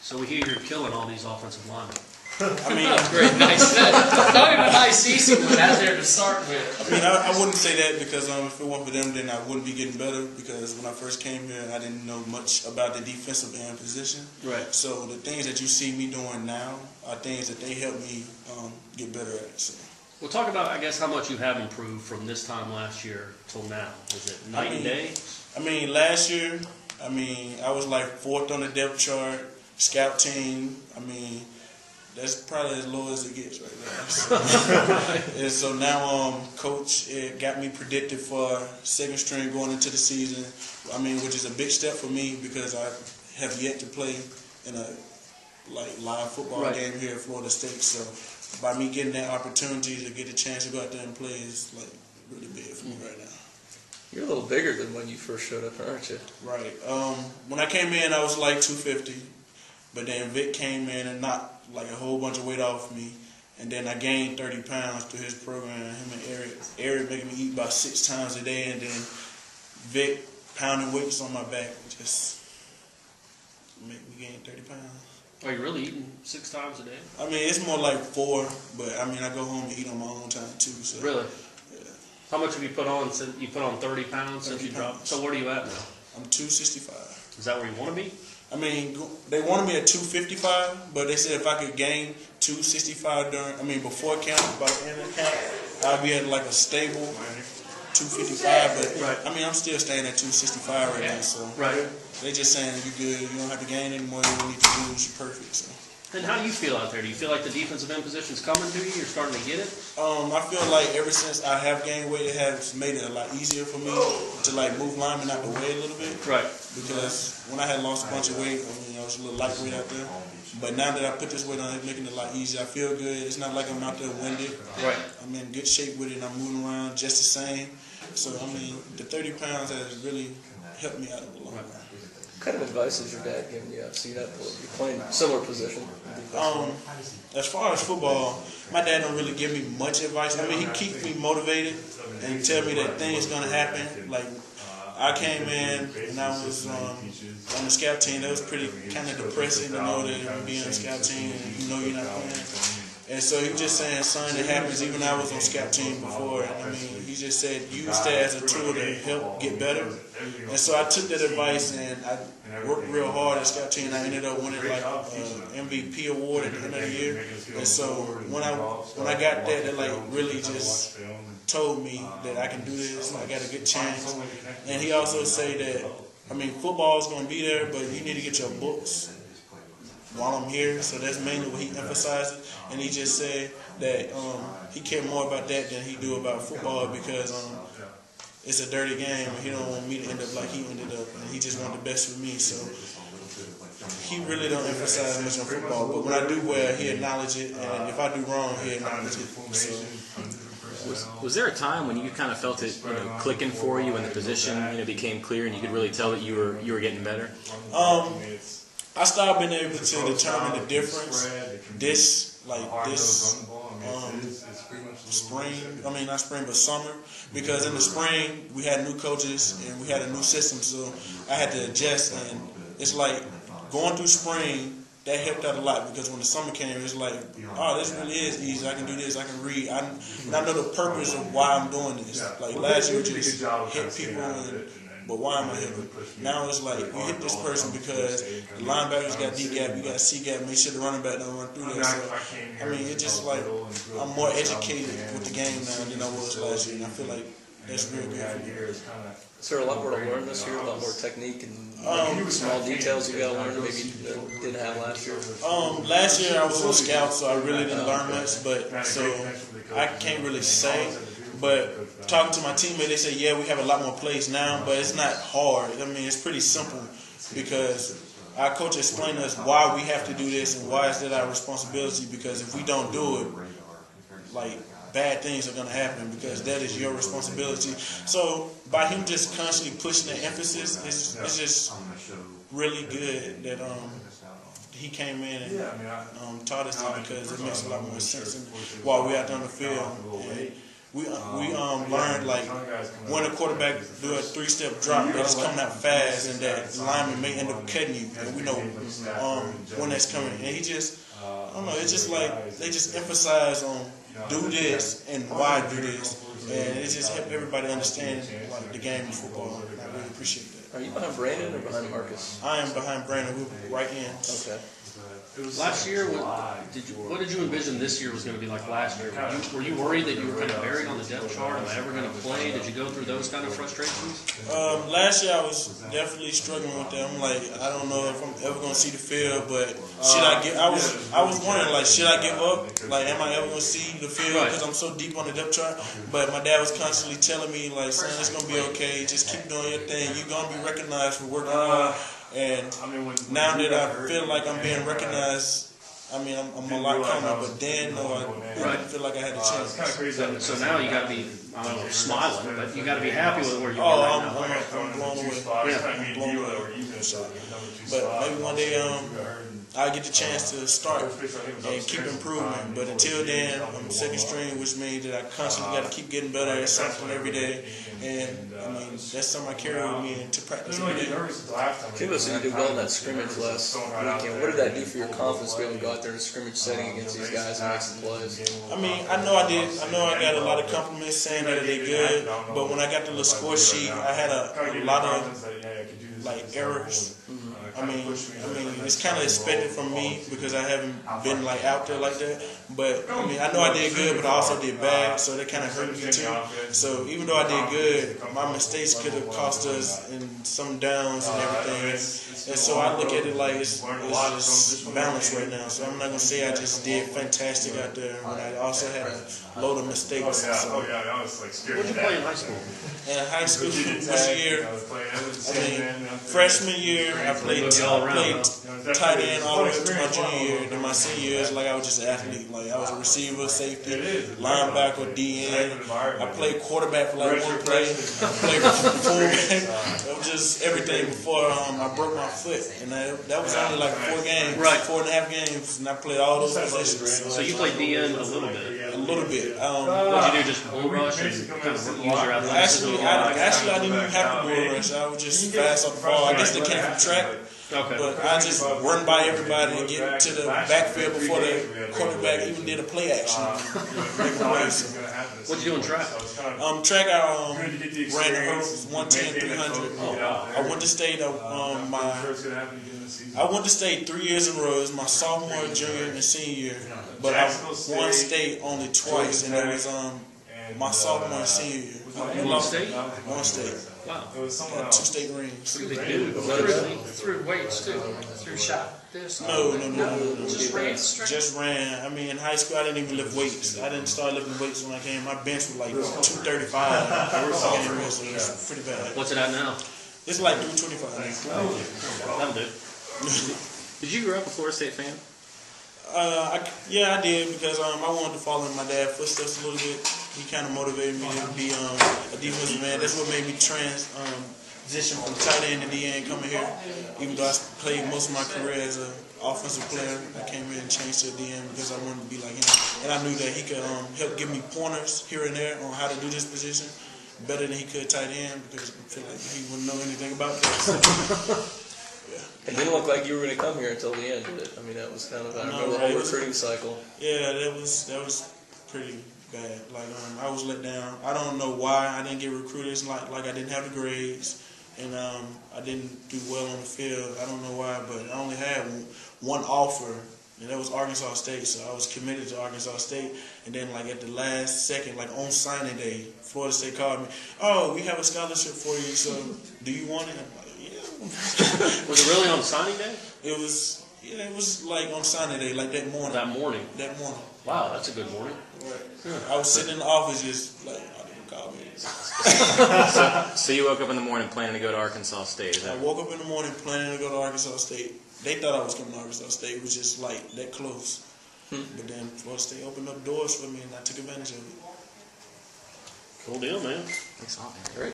So we hear you're killing all these offensive linemen. I mean, great, nice. Not even a nice, easy one out there to start with. I mean, I wouldn't say that because if it weren't for them, then I wouldn't be getting better. Because when I first came here, I didn't know much about the defensive end position. Right. So the things that you see me doing now are things that they help me get better at. So. Well, talk about, I guess, how much you have improved from this time last year till now. Is it night and day? I mean, last year, I was like 4th on the depth chart, scout team. I mean, that's probably as low as it gets right now. And so now, Coach got me predicted for 2nd string going into the season. I mean, which is a big step for me because I have yet to play in a live football game here at Florida State. So by me getting that opportunity to get a chance to go out there and play is really big for me right now. You're a little bigger than when you first showed up, aren't you? Right. When I came in, I was like 250, but then Vic came in and knocked a whole bunch of weight off me, and then I gained 30 pounds through his program. Him and Eric making me eat about 6 times a day, and then Vic pounding weights on my back just make me gain 30 pounds. Are you really eating 6 times a day? I mean, it's more like 4, but I mean, I go home and eat on my own time too. So. Really? Yeah. How much have you put on since you put on 30 pounds since you dropped? So where are you at now? I'm 265. Is that where you want to be? I mean, they wanted me at 255, but they said if I could gain 265 before camp, by the end of camp, I'd be at a stable 255. But I mean, I'm still staying at 265 right now. So they just saying you're good. You don't have to gain any more. You don't need to lose. You're perfect. So. And how do you feel out there? Do you feel like the defensive end position's coming to you? You're starting to get it? I feel like ever since I have gained weight, it has made it a lot easier for me to move linemen out the way a little bit. Right. Because when I had lost a bunch of weight, I was a little lightweight out there. But now that I put this weight on, it's making it a lot easier. I feel good. It's not like I'm out there winded. Right. I'm in good shape with it, and I'm moving around just the same. So, I mean, the 30 pounds has really helped me out a lot. What kind of advice has your dad given you? I've seen that you're playing a similar position. As far as football, my dad don't really give me much advice. I mean, he keeps me motivated and tell me that things gonna happen. Like I came in and I was on the scout team. That was pretty kind of depressing to know that you're being on the scout team and you know you're not playing. And so he just saying, son, it happens. Even I was on scout team before. I mean, he just said, use that as a tool to help get better. And so I took that advice and I worked real hard at scout team. I ended up winning MVP award at the end of the year. And so when I got that really just told me that I can do this. I got a good chance. And he also said that, football is going to be there, but you need to get your books while I'm here. So that's mainly what he emphasizes. And he just said that he cared more about that than he do about football because it's a dirty game and he don't want me to end up like he ended up. And he just wanted the best for me. So he really don't emphasize much on football. But when I do well, he acknowledge it. And if I do wrong, he acknowledge it. So, was there a time when you kind of felt it clicking for you and the position became clear and you could really tell that you were getting better? I started being able to determine the difference this spring. Not spring, but summer. Because in the spring, we had new coaches and we had a new system, so I had to adjust. And it's like going through spring, that helped out a lot because when the summer came, it's like, oh, this really is easy. I can do this. I can read. I know the purpose of why I'm doing this. Like last year, just hit people but why am I hitting? Now it's like, you hit this person because the linebackers got D gap, you got C gap, make sure the running back don't run through there. So, it's just like, I'm more educated with the game now than I was last year, and I feel like that's real good for me. Is there a lot more to learn this year, a lot more technique and small details you got to learn that maybe you didn't have last year? Last year I was on scout, so I really didn't learn much, so I can't really say. But talking to my teammate, they say, yeah, we have a lot more plays now, but it's not hard. It's pretty simple because our coach explained to us why we have to do this and why is that our responsibility, because if we don't do it, bad things are going to happen because that is your responsibility. So by him just constantly pushing the emphasis, it's just really good that he came in and taught us that because it makes a lot more sense while we're out on the field. And we learned like when a quarterback do a 3-step drop that is coming out fast and that lineman may end up cutting you, and we know when that's coming. And he just, I don't know, it's just like they just emphasize on do this and why do this, and it just helped everybody understand like the game of football. And I really appreciate that. Are you behind Brandon or behind Marcus? I am behind Brandon. We're right in. Okay. Last year, what did you envision this year was going to be like last year? Were you worried that you were kind of buried on the depth chart? Am I ever going to play? Did you go through those kind of frustrations? Last year I was definitely struggling with that. I'm like, I don't know if I'm ever going to see the field, but should I get? I was wondering like, should I give up? Like, am I ever going to see the field because I'm so deep on the depth chart? But my dad was constantly telling me like, son, it's going to be okay. Just keep doing your thing. You're going to be recognized for working hard. And now that I feel like I'm being recognized, I mean, I'm a lot calmer, but then, no, I didn't feel like I had a chance. So now you got to be, I don't know, smiling, but you got to be happy with where you are right now. I'm blown away. Yeah. I'm blown away. But maybe one day I'll get the chance to start and keep improving. But until then, I'm second string, which means that I constantly got to keep getting better at something every day. And I mean, that's something I carry with me into practice every day. Kibba said you did well in that scrimmage last weekend. What did that do for your confidence to be able to go out there in a scrimmage setting against these guys and make some plays? I mean, I know I did. I know I got a lot of compliments saying that I did good. But when I got the little score sheet, I had a lot of like errors. I mean, it's kind of expected from me because I haven't been like out there like that. But I mean, I know I did good, but I also did bad, so that kind of hurt me too. So even though I did good, my mistakes could have cost us in some downs and everything. And so I look at it like it's just balanced right now. So I'm not gonna say I just did fantastic out there when I also had a load of mistakes. So, What did you play in high school? in high school, which year? I mean, freshman year, I played tight end all the way up to my junior year. Then my senior year, like I was just an athlete. Like I was a receiver, safety, linebacker, DN. I played quarterback for like one play. I played fullback. It was just everything before I broke my foot. And that was only like 4 games, 4.5 games, and I played all those positions. So you played DN a little bit. A little bit. What did you do? Just bull rush and kind of use your athleticism? Actually, I didn't even have to bull rush. I was just fast off the ball. I guess they came from track. Okay. But I just run by everybody and get to the backfield before the quarterback even did a play action. What'd you do in track? Track, I ran the hurdles 110, 300. I went to state. I went to state 3 years in a row. It was my sophomore, junior, and senior year. But I won state only twice, and it was my sophomore and senior year. One state? One state. Wow. Got 2 state rings. Through weights too. Through shot. No. Just Just ran. I mean, in high school, I didn't even lift weights. I didn't start lifting weights when I came. My bench was like 235. So it's pretty bad. What's it at now? It's like 325. That'll do. Did you grow up a Florida State fan? Yeah, I did because I wanted to follow in my dad's footsteps a little bit. He kind of motivated me to be a defensive man. That's what made me transition from tight end to DN coming here. Even though I played most of my career as an offensive player, I came here and changed to a DN because I wanted to be like him. And I knew that he could help give me pointers here and there on how to do this position better than he could tight end because I feel like he wouldn't know anything about that. So, It didn't look like you were going to come here until the end, did it? I mean, that was kind of the whole recruiting cycle. Yeah, that was pretty bad. Like I was let down. I don't know why I didn't get recruited. It's like I didn't have the grades, and I didn't do well on the field. I don't know why, but I only had one offer, and that was Arkansas State. So I was committed to Arkansas State, and then like at the last second, like on signing day, Florida State called me. Oh, we have a scholarship for you. So do you want it? I'm like, yeah. Was it really on signing day? It was. Yeah, it was like on signing day, like that morning. That morning. That morning. Wow, that's a good morning. Right. I was sitting in the office just like, I didn't call me. So you woke up in the morning planning to go to Arkansas State, is I that? woke up in the morning planning to go to Arkansas State. They thought I was coming to Arkansas State. It was just like that close. But then Florida State opened up doors for me and I took advantage of it. Cool deal, man. Thanks a lot, man. Great.